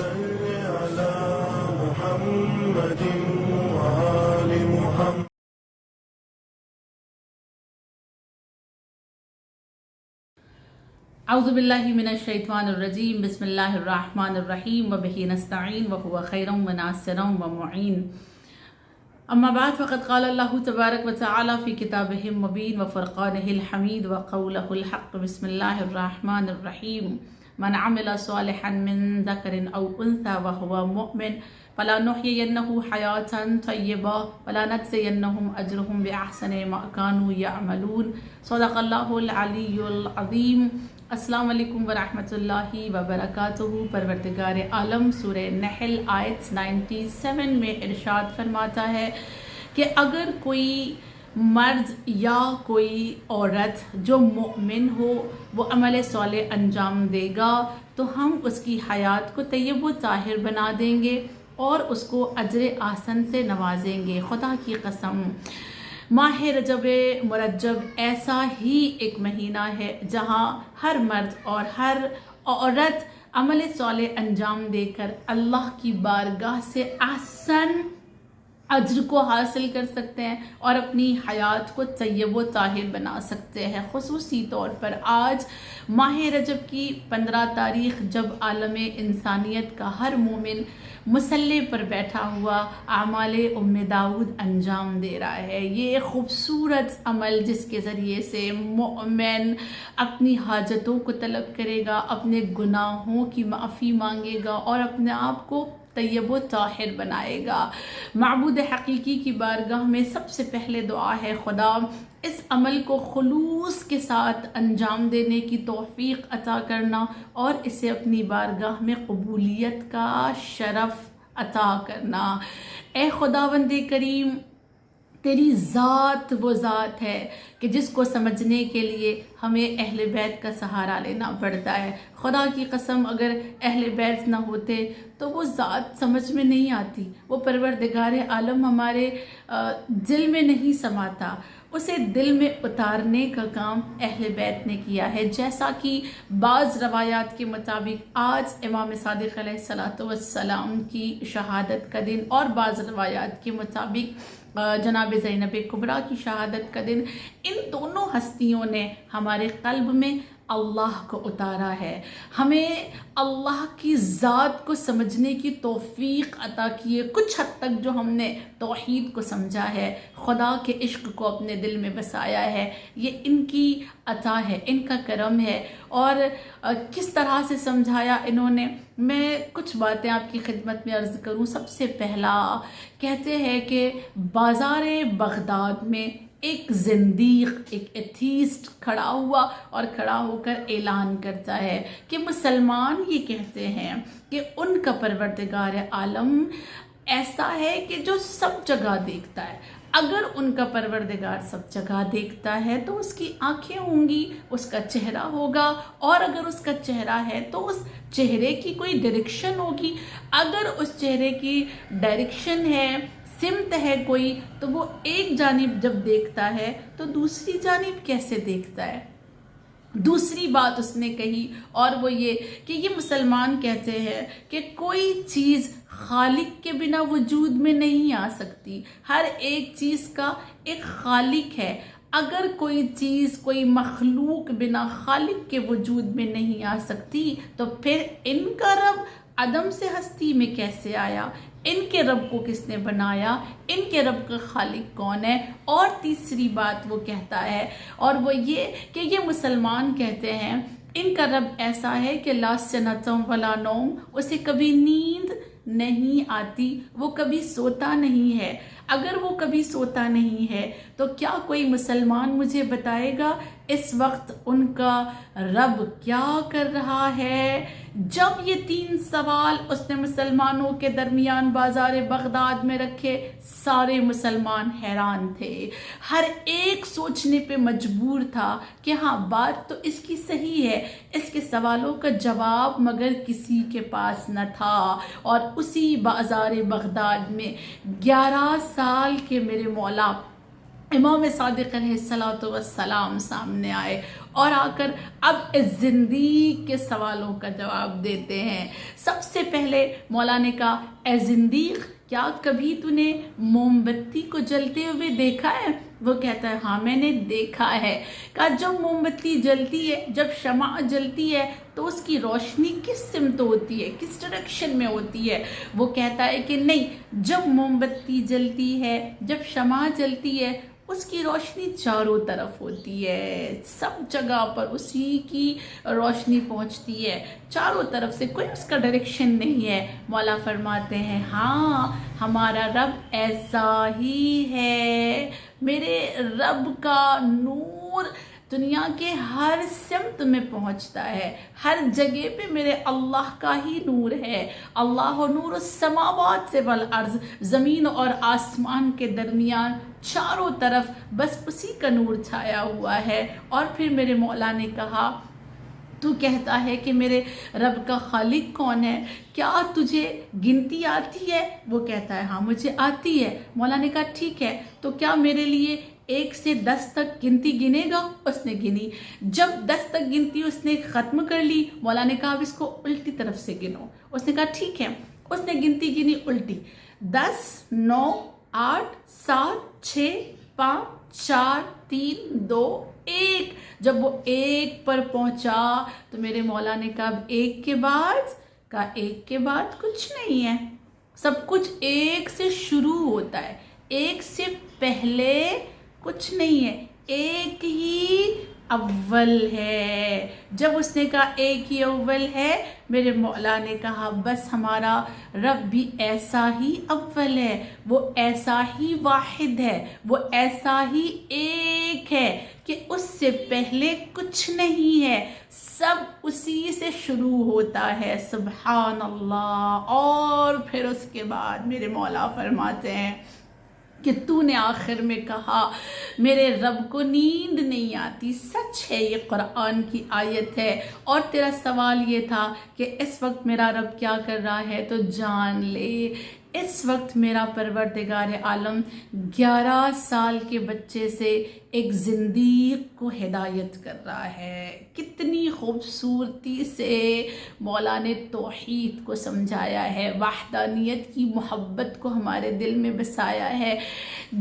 صل على محمد وآل محمد. اعوذ باللہ من الشیطان الرجیم. بسم اللہ الرحمن الرحیم وبہ نستعین وہو خیر و ناصر و معین. اما بعد فقد قال اللہ تبارک وتعالی فی کتابہ المبین وفرقانہ الحمید وقولہ الحق. بسم اللہ الرحمن الرحیم. من عمل صالحا من ذکر او انثى وهو مؤمن فلنحيينه حياة طيبة ولنجزينهم اجرهم باحسن ما كانوا يعملون. صدق اللہ العلی العظیم. السلام علیکم ورحمۃ اللہ وبرکاتہ. پروردگار عالم سورہ نحل آیت 97 میں ارشاد فرماتا ہے کہ اگر کوئی مرد یا کوئی عورت جو مومن ہو وہ عمل صالح انجام دے گا تو ہم اس کی حیات کو طیب و طاہر بنا دیں گے اور اس کو اجر احسن سے نوازیں گے. خدا کی قسم ماہ رجب مرجب ایسا ہی ایک مہینہ ہے جہاں ہر مرد اور ہر عورت عمل صالح انجام دے کر اللہ کی بارگاہ سے احسن اجر کو حاصل کر سکتے ہیں اور اپنی حیات کو طیب و طاہر بنا سکتے ہیں. خصوصی طور پر آج ماہ رجب کی 15 تاریخ جب عالم انسانیت کا ہر مومن مسلح پر بیٹھا ہوا اعمال ام داؤد انجام دے رہا ہے. یہ خوبصورت عمل جس کے ذریعے سے مومن اپنی حاجتوں کو طلب کرے گا، اپنے گناہوں کی معافی مانگے گا اور اپنے آپ کو طیب و طاہر بنائے گا. معبود حقیقی کی بارگاہ میں سب سے پہلے دعا ہے خدا اس عمل کو خلوص کے ساتھ انجام دینے کی توفیق عطا کرنا اور اسے اپنی بارگاہ میں قبولیت کا شرف عطا کرنا. اے خداوند کریم، تیری ذات وہ ذات ہے کہ جس کو سمجھنے کے لیے ہمیں اہل بیت کا سہارا لینا پڑتا ہے. خدا کی قسم اگر اہل بیت نہ ہوتے تو وہ ذات سمجھ میں نہیں آتی، وہ پروردگار عالم ہمارے دل میں نہیں سماتا. اسے دل میں اتارنے کا کام اہل بیت نے کیا ہے. جیسا کہ بعض روایات کے مطابق آج امام صادق علیہ السلام کی شہادت کا دن اور بعض روایات کے مطابق جناب زینب کبریٰ کی شہادت کا دن، ان دونوں ہستیوں نے ہمارے قلب میں اللہ کو اتارا ہے، ہمیں اللہ کی ذات کو سمجھنے کی توفیق عطا کی ہے. کچھ حد تک جو ہم نے توحید کو سمجھا ہے، خدا کے عشق کو اپنے دل میں بسایا ہے، یہ ان کی عطا ہے، ان کا کرم ہے. اور کس طرح سے سمجھایا انہوں نے، میں کچھ باتیں آپ کی خدمت میں عرض کروں. سب سے پہلا کہتے ہیں کہ بازار بغداد میں ایک زندیق، ایک ایتھیسٹ کھڑا ہوا اور کھڑا ہو کر اعلان کرتا ہے کہ مسلمان یہ کہتے ہیں کہ ان کا پروردگار عالم ایسا ہے کہ جو سب جگہ دیکھتا ہے. اگر ان کا پروردگار سب جگہ دیکھتا ہے تو اس کی آنکھیں ہوں گی، اس کا چہرہ ہوگا، اور اگر اس کا چہرہ ہے تو اس چہرے کی کوئی ڈائریکشن ہوگی. اگر اس چہرے کی ڈائریکشن ہے، سمت ہے کوئی، تو وہ ایک جانب جب دیکھتا ہے تو دوسری جانب کیسے دیکھتا ہے. دوسری بات اس نے کہی اور وہ یہ کہ یہ مسلمان کہتے ہیں کہ کوئی چیز خالق کے بنا وجود میں نہیں آ سکتی. ہر ایک چیز کا ایک خالق ہے. اگر کوئی چیز، کوئی مخلوق بنا خالق کے وجود میں نہیں آ سکتی تو پھر ان کا رب عدم سے ہستی میں کیسے آیا؟ ان کے رب کو کس نے بنایا؟ ان کے رب کا خالق کون ہے؟ اور تیسری بات وہ کہتا ہے اور وہ یہ کہ یہ مسلمان کہتے ہیں ان کا رب ایسا ہے کہ لا سنتم ولا نوم، اسے کبھی نیند نہیں آتی، وہ کبھی سوتا نہیں ہے. اگر وہ کبھی سوتا نہیں ہے تو کیا کوئی مسلمان مجھے بتائے گا اس وقت ان کا رب کیا کر رہا ہے؟ جب یہ 3 سوال اس نے مسلمانوں کے درمیان بازار بغداد میں رکھے، سارے مسلمان حیران تھے. ہر ایک سوچنے پہ مجبور تھا کہ ہاں بات تو اس کی صحیح ہے، اس کے سوالوں کا جواب مگر کسی کے پاس نہ تھا. اور اسی بازار بغداد میں 11 سال کے میرے مولا امام صادق علیہ السلام سامنے آئے اور آ کر اب زندیق کے سوالوں کا جواب دیتے ہیں۔ سب سے پہلے مولا نے کہا اے زندیق، کیا کبھی تو نے موم بتی کو جلتے ہوئے دیکھا ہے؟ وہ کہتا ہے ہاں میں نے دیکھا ہے۔ کہا جب موم بتی جلتی ہے، جب شمع جلتی ہے تو اس کی روشنی کس سمت ہوتی ہے، کس ڈائریکشن میں ہوتی ہے؟ وہ کہتا ہے کہ نہیں، جب موم بتی جلتی ہے، جب شمع جلتی ہے، اس کی روشنی چاروں طرف ہوتی ہے، سب جگہ پر اسی کی روشنی پہنچتی ہے، چاروں طرف سے، کوئی اس کا ڈائریکشن نہیں ہے۔ مولا فرماتے ہیں ہاں ہمارا رب ایسا ہی ہے، میرے رب کا نور دنیا کے ہر سمت میں پہنچتا ہے، ہر جگہ پہ میرے اللہ کا ہی نور ہے۔ اللہ نور السماوات والارض، زمین اور آسمان کے درمیان چاروں طرف بس اسی کا نور چھایا ہوا ہے۔ اور پھر میرے مولا نے کہا تو کہتا ہے کہ میرے رب کا خالق کون ہے، کیا تجھے گنتی آتی ہے؟ وہ کہتا ہے ہاں مجھے آتی ہے۔ مولا نے کہا ٹھیک ہے، تو کیا میرے لیے 1 سے 10 تک گنتی گنے گا؟ اس نے گنی۔ جب 10 تک گنتی اس نے ختم کر لی، مولا نے کہا اب اس کو الٹی طرف سے گنو۔ اس نے کہا ٹھیک ہے، اس نے گنتی گنی الٹی، 10 9 8 7 6 5 4 3 2 1۔ جب وہ 1 پر پہنچا تو میرے مولا نے کہا اب 1 کے بعد؟ کہا 1 کے بعد کچھ نہیں ہے، سب کچھ 1 سے شروع ہوتا ہے، 1 سے پہلے کچھ نہیں ہے، 1 ہی اول ہے۔ جب اس نے کہا 1 ہی اول ہے، میرے مولا نے کہا بس ہمارا رب بھی ایسا ہی اول ہے، وہ ایسا ہی واحد ہے، وہ ایسا ہی ایک ہے کہ اس سے پہلے کچھ نہیں ہے، سب اسی سے شروع ہوتا ہے۔ سبحان اللہ۔ اور پھر اس کے بعد میرے مولا فرماتے ہیں کہ تو نے آخر میں کہا میرے رب کو نیند نہیں آتی، سچ ہے، یہ قرآن کی آیت ہے۔ اور تیرا سوال یہ تھا کہ اس وقت میرا رب کیا کر رہا ہے، تو جان لے اس وقت میرا پروردگار عالم 11 سال کے بچے سے ایک زندیق کو ہدایت کر رہا ہے۔ کتنی خوبصورتی سے مولا نے توحید کو سمجھایا ہے، وحدانیت کی محبت کو ہمارے دل میں بسایا ہے۔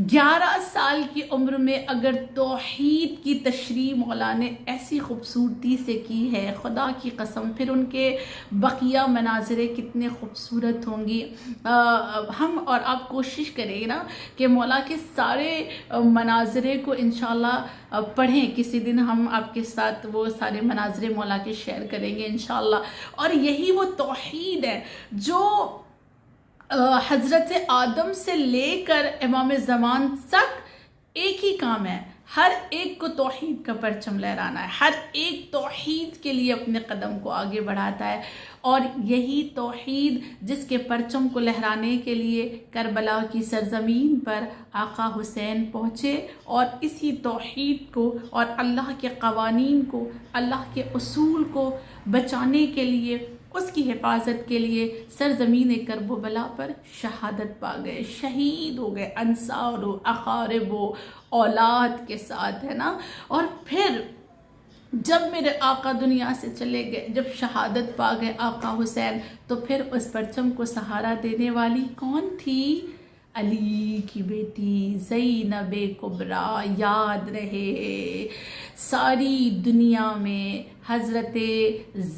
11 سال کی عمر میں اگر توحید کی تشریح مولا نے ایسی خوبصورتی سے کی ہے، خدا کی قسم پھر ان کے بقیہ مناظریں کتنے خوبصورت ہوں گی۔ ہم اور آپ کوشش کریں نا کہ مولا کے سارے مناظرے کو انشاءاللہ پڑھیں، کسی دن ہم آپ کے ساتھ وہ سارے مناظرے مولا کے شیئر کریں گے انشاءاللہ۔ اور یہی وہ توحید ہے جو حضرت آدم سے لے کر امام زمان تک ایک ہی کام ہے، ہر ایک کو توحید کا پرچم لہرانا ہے، ہر ایک توحید کے لیے اپنے قدم کو آگے بڑھاتا ہے۔ اور یہی توحید جس کے پرچم کو لہرانے کے لیے کربلا کی سرزمین پر آقا حسین پہنچے، اور اسی توحید کو اور اللہ کے قوانین کو، اللہ کے اصول کو بچانے کے لیے، اس کی حفاظت کے لیے سرزمین کرب و بلا پر شہادت پا گئے، شہید ہو گئے، انصار و اقارب و اولاد کے ساتھ، ہے نا۔ اور پھر جب میرے آقا دنیا سے چلے گئے، جب شہادت پا گئے آقا حسین، تو پھر اس پرچم کو سہارا دینے والی کون تھی؟ علی کی بیٹی زینب کبریٰ۔ یاد رہے ساری دنیا میں حضرت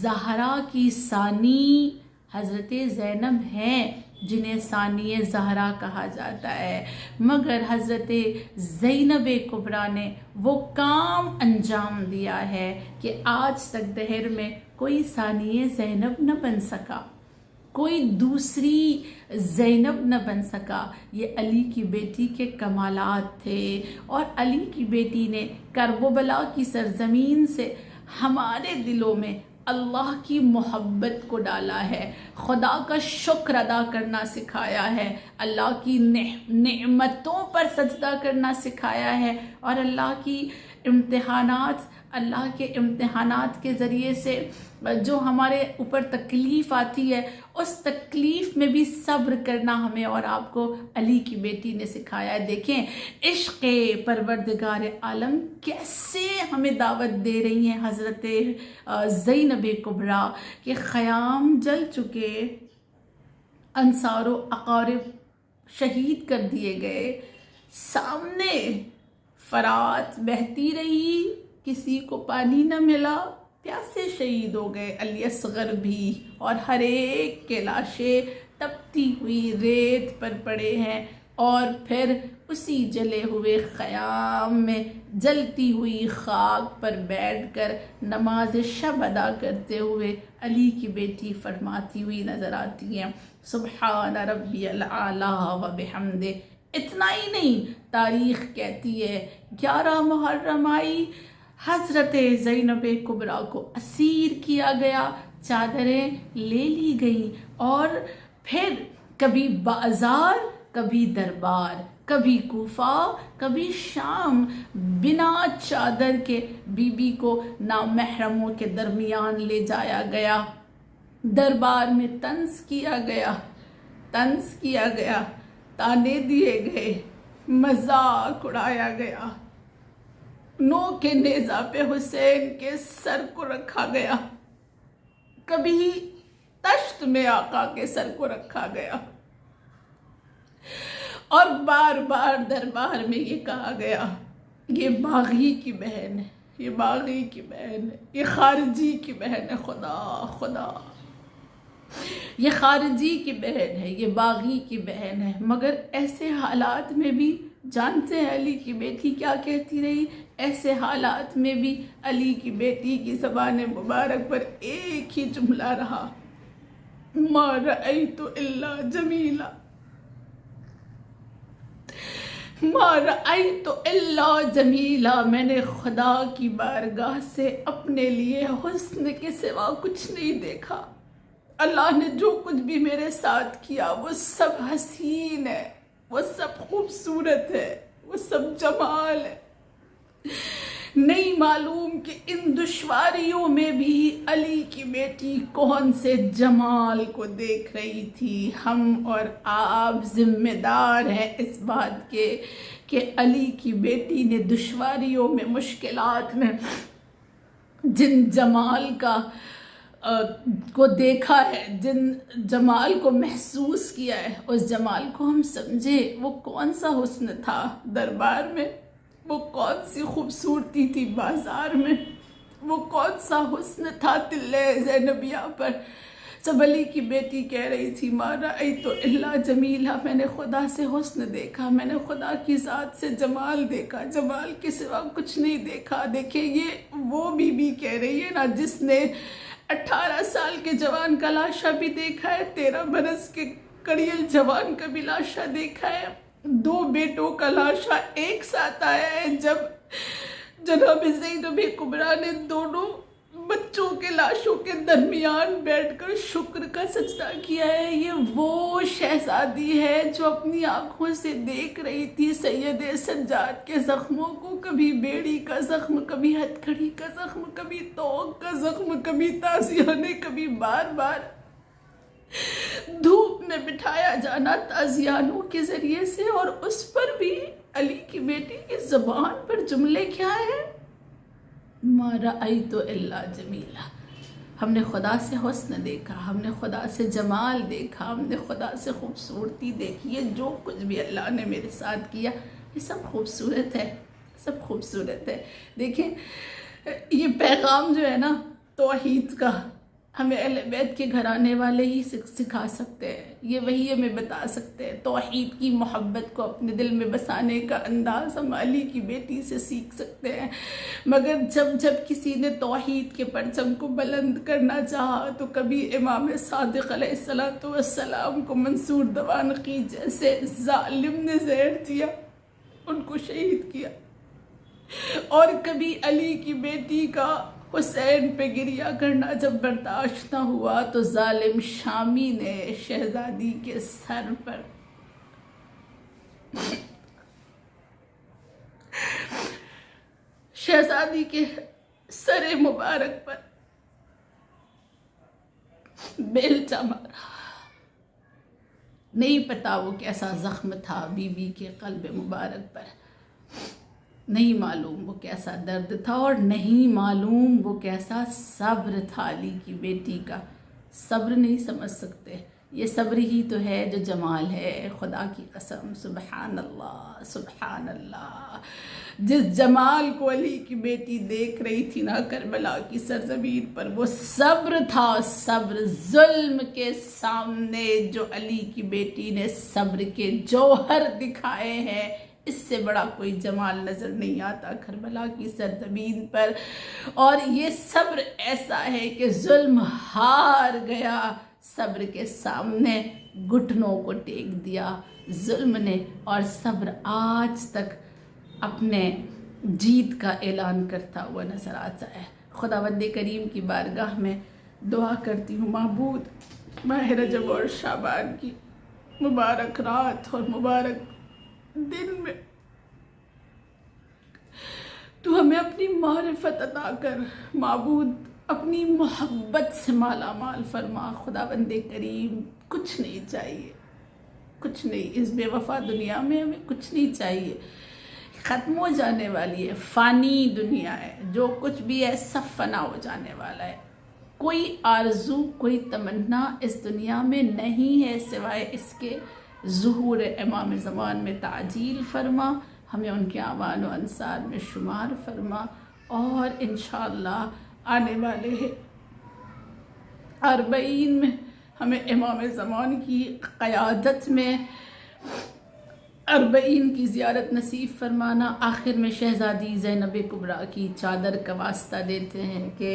زہرا کی ثانی حضرت زینب ہیں، جنہیں ثانی زہرا کہا جاتا ہے، مگر حضرت زینب کبریٰ نے وہ کام انجام دیا ہے کہ آج تک دہر میں کوئی ثانی زینب نہ بن سکا، کوئی دوسری زینب نہ بن سکا۔ یہ علی کی بیٹی کے کمالات تھے، اور علی کی بیٹی نے کرب و بلا کی سرزمین سے ہمارے دلوں میں اللہ کی محبت کو ڈالا ہے، خدا کا شکر ادا کرنا سکھایا ہے، اللہ کی نعمتوں پر سجدہ کرنا سکھایا ہے، اور اللہ کی امتحانات، اللہ کے امتحانات کے ذریعے سے جو ہمارے اوپر تکلیف آتی ہے اس تکلیف میں بھی صبر کرنا ہمیں اور آپ کو علی کی بیٹی نے سکھایا ہے۔ دیکھیں عشق پروردگار عالم کیسے ہمیں دعوت دے رہی ہیں حضرت زینب کبریٰ کہ خیام جل چکے، انصار و اقارب شہید کر دیے گئے، سامنے فرات بہتی رہی، کسی کو پانی نہ ملا، پیاسے شہید ہو گئے علی اصغر بھی، اور ہر ایک کے لاشیں تپتی ہوئی ریت پر پڑے ہیں، اور پھر اسی جلے ہوئے خیام میں جلتی ہوئی خاک پر بیٹھ کر نماز شب ادا کرتے ہوئے علی کی بیٹی فرماتی ہوئی نظر آتی ہیں سبحان ربی الاعلیٰ و بحمدہ۔ اتنا ہی نہیں، تاریخ کہتی ہے 11 محرم آئی، حضرت زینب کبریٰ کو اسیر کیا گیا، چادریں لے لی گئیں، اور پھر کبھی بازار کبھی دربار، کبھی کوفہ کبھی شام، بنا چادر کے بی بی کو نامحرموں کے درمیان لے جایا گیا، دربار میں طنز کیا گیا، تانے دیے گئے، مذاق اڑایا گیا، نوک نیزہ پہ حسین کے سر کو رکھا گیا، کبھی تشت میں آقا کے سر کو رکھا گیا، اور بار بار دربار میں یہ کہا گیا یہ باغی کی بہن ہے، یہ باغی کی بہن ہے، یہ خارجی کی بہن ہے، خدا یہ خارجی کی بہن ہے، یہ باغی کی بہن ہے۔ مگر ایسے حالات میں بھی جانتے ہیں علی کی بیٹی کیا کہتی رہی؟ ایسے حالات میں بھی علی کی بیٹی کی زبان مبارک پر ایک ہی جملہ رہا، ما رأیت الا جمیلا، ما رأیت الا جمیلا، میں نے خدا کی بارگاہ سے اپنے لیے حسن کے سوا کچھ نہیں دیکھا، اللہ نے جو کچھ بھی میرے ساتھ کیا وہ سب حسین ہے، وہ سب خوبصورت ہے، وہ سب جمال ہے۔ نہیں معلوم کہ ان دشواریوں میں بھی علی کی بیٹی کون سے جمال کو دیکھ رہی تھی۔ ہم اور آپ ذمہ دار ہیں اس بات کے کہ علی کی بیٹی نے دشواریوں میں، مشکلات میں جن جمال کو دیکھا ہے، جن جمال کو محسوس کیا ہے، اس جمال کو ہم سمجھے۔ وہ کون سا حسن تھا دربار میں، وہ کون سی خوبصورتی تھی بازار میں، وہ کون سا حسن تھا تلے زینبیہ پر، جب علی کی بیٹی کہہ رہی تھی ما رأیت الا جمیلا، میں نے خدا سے حسن دیکھا، میں نے خدا کی ذات سے جمال دیکھا، جمال کے سوا کچھ نہیں دیکھا۔ دیکھیں یہ وہ بی بی کہہ رہی ہے نا جس نے 18 سال کے جوان کا لاشا بھی دیکھا ہے، 13 برس کے کڑیل جوان کا بھی لاشا دیکھا ہے، 2 بیٹوں کا لاشا ایک ساتھ آیا ہے، جب جناب زینب کبریٰ نے دونوں بچوں کے لاشوں کے درمیان بیٹھ کر شکر کا سجدہ کیا ہے۔ یہ وہ شہزادی ہے جو اپنی آنکھوں سے دیکھ رہی تھی سید سجاد کے زخموں کو، کبھی بیڑی کا زخم، کبھی ہتھکڑی کا زخم، کبھی توق کا زخم، کبھی تازیانے، کبھی بار بار دھوپ میں بٹھایا جانا تازیانوں کے ذریعے سے، اور اس پر بھی علی کی بیٹی کی زبان پر جملے کیا ہیں؟ ما رأیت الا جمیلا، ہم نے خدا سے حسن دیکھا، ہم نے خدا سے جمال دیکھا، ہم نے خدا سے خوبصورتی دیکھی، یہ جو کچھ بھی اللہ نے میرے ساتھ کیا یہ سب خوبصورت ہے، سب خوبصورت ہے۔ دیکھیں یہ پیغام جو ہے نا توحید کا، ہمیں اہل بیت کے گھرانے والے ہی سکھا سکتے ہیں، یہ وہی ہمیں بتا سکتے ہیں۔ توحید کی محبت کو اپنے دل میں بسانے کا انداز ہم علی کی بیٹی سے سیکھ سکتے ہیں۔ مگر جب کسی نے توحید کے پرچم کو بلند کرنا چاہا تو کبھی امام صادق علیہ السلام کو منصور دوانقی جیسے ظالم نے زہر دیا، ان کو شہید کیا، اور کبھی علی کی بیٹی کا حسین پہ گریہ کرنا جب برداشت نہ ہوا تو ظالم شامی نے شہزادی کے سر پر شہزادی کے سر مبارک پر بیلچا مارا. نہیں پتا وہ کیسا زخم تھا بی بی کے قلب مبارک پر، نہیں معلوم وہ کیسا درد تھا، اور نہیں معلوم وہ کیسا صبر تھا علی کی بیٹی کا. صبر نہیں سمجھ سکتے، یہ صبر ہی تو ہے جو جمال ہے. خدا کی قسم، سبحان اللہ سبحان اللہ. جس جمال کو علی کی بیٹی دیکھ رہی تھی نا کربلا کی سرزمین پر، وہ صبر تھا. صبر ظلم کے سامنے جو علی کی بیٹی نے صبر کے جوہر دکھائے ہیں، اس سے بڑا کوئی جمال نظر نہیں آتا کربلا کی سرزمین پر. اور یہ صبر ایسا ہے کہ ظلم ہار گیا، صبر کے سامنے گھٹنوں کو ٹیک دیا ظلم نے، اور صبر آج تک اپنے جیت کا اعلان کرتا ہوا نظر آتا ہے. خداوند کریم کی بارگاہ میں دعا کرتی ہوں، معبود ماہ رجب اور شعبان کی مبارک رات اور مبارک دن میں تو ہمیں اپنی معرفت عطا کر، معبود اپنی محبت سے مالا مال فرما. خداوند کریم کچھ نہیں چاہیے، کچھ نہیں. اس بے وفا دنیا میں ہمیں کچھ نہیں چاہیے، ختم ہو جانے والی ہے، فانی دنیا ہے. جو کچھ بھی ہے سب فنا ہو جانے والا ہے. کوئی آرزو کوئی تمنا اس دنیا میں نہیں ہے سوائے اس کے ظہور امام زمان میں تعجیل فرما، ہمیں ان کے اعوان و انصار میں شمار فرما، اور انشاءاللہ آنے والے 40 میں ہمیں امام زمان کی قیادت میں 40 کی زیارت نصیب فرمانا. آخر میں شہزادی زینب کبریٰ کی چادر کا واسطہ دیتے ہیں کہ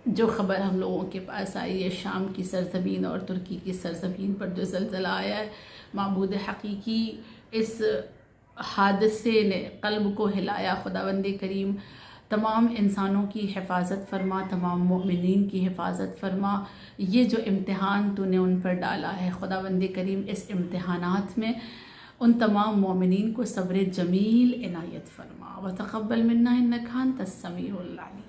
جو خبر ہم لوگوں کے پاس آئی ہے شام کی سرزمین اور ترکی کی سرزمین پر جو زلزلہ آیا ہے، معبود حقیقی اس حادثے نے قلب کو ہلایا. خداوند کریم تمام انسانوں کی حفاظت فرما، تمام مومنین کی حفاظت فرما. یہ جو امتحان تو نے ان پر ڈالا ہے خداوند کریم، اس امتحانات میں ان تمام مومنین کو صبر جمیل عنایت فرما. وتقبل منا انک انت السمیع العلیم.